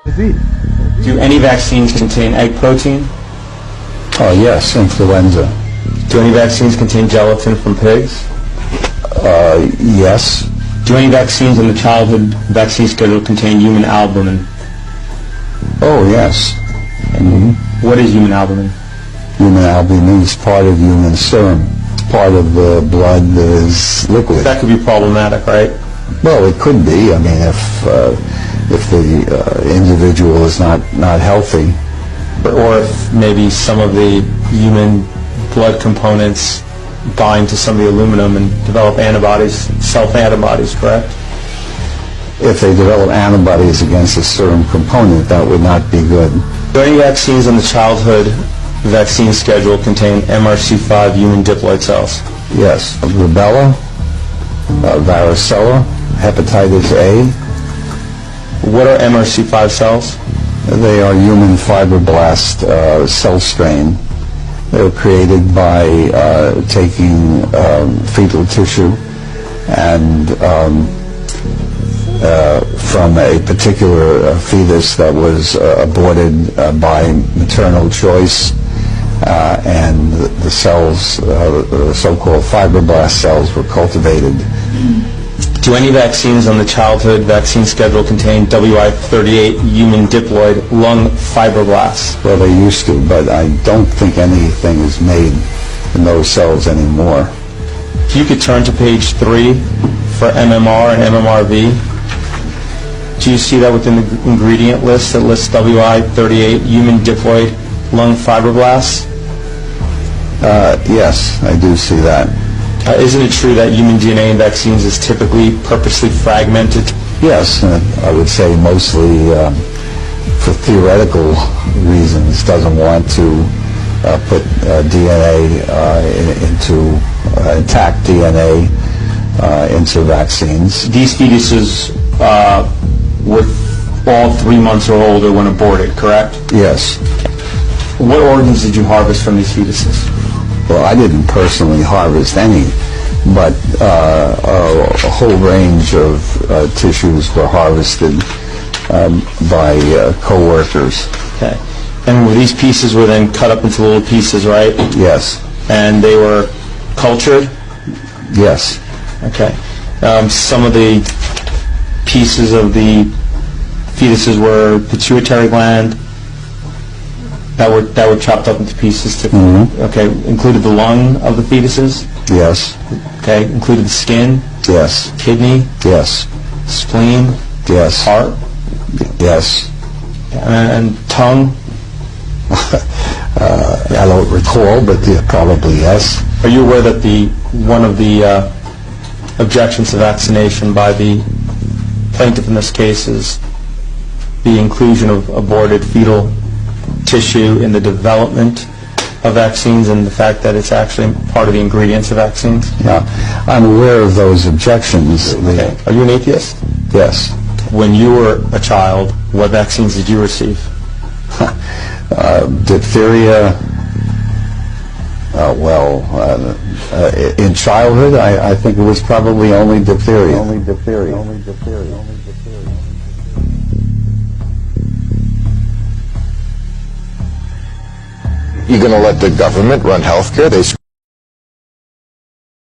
Do any vaccines contain egg protein? Oh yes, influenza. Do any vaccines contain gelatin from pigs? Yes. Do any vaccines in the childhood vaccine schedule contain human albumin? Oh yes. What is human albumin? Human albumin is part of human serum. It's part of the blood that is liquid. That could be problematic, right? Well, it could be. I mean, if the individual is not healthy, Or if maybe some of the human blood components bind to some of the aluminum and develop antibodies, self-antibodies, correct? if they develop antibodies against a certain component, that would not be good. Do any vaccines on the childhood vaccine schedule contain MRC5 human diploid cells? Yes. Rubella, varicella, hepatitis A. What are MRC5 cells? They are human fibroblast cell strain. They were created by taking fetal tissue and from a particular fetus that was aborted by maternal choice, and the cells, the so-called fibroblast cells, were cultivated. Do any vaccines on the childhood vaccine schedule contain WI38 human diploid lung fibroblasts? Well, they used to, but I don't think anything is made in those cells anymore. If you could turn to page 3 for MMR and MMRV. Do you see that within the ingredient list that lists WI38 human diploid lung fibroblasts? Yes, I do see that. Isn't it true that human DNA in vaccines is typically purposely fragmented? Yes, I would say mostly for theoretical reasons. Doesn't want to put DNA into intact DNA into vaccines. These fetuses were all 3 months or older when aborted, correct? Yes. What organs did you harvest from these fetuses? Well, I didn't personally harvest any, but a whole range of tissues were harvested by co-workers. Okay. And these pieces were then cut up into little pieces, right? Yes. And they were cultured? Yes. Okay. Some of the pieces of the fetuses were pituitary gland that were chopped up into pieces. Okay. Included the lung of the fetuses? Yes. Okay. Included the skin? Yes. Kidney? Yes. Spleen? Yes. Heart? Yes. And tongue? I don't recall, but probably yes. Are you aware that one of the objections to vaccination by the plaintiff in this case is the inclusion of aborted fetal tissue in the development of vaccines, and the fact that it's actually part of the ingredients of vaccines? Yeah, I'm aware of those objections. Okay. Are you an atheist? Yes. When you were a child, what vaccines did you receive? Diphtheria. In childhood, I think it was probably only diphtheria. You're going to let the government run healthcare?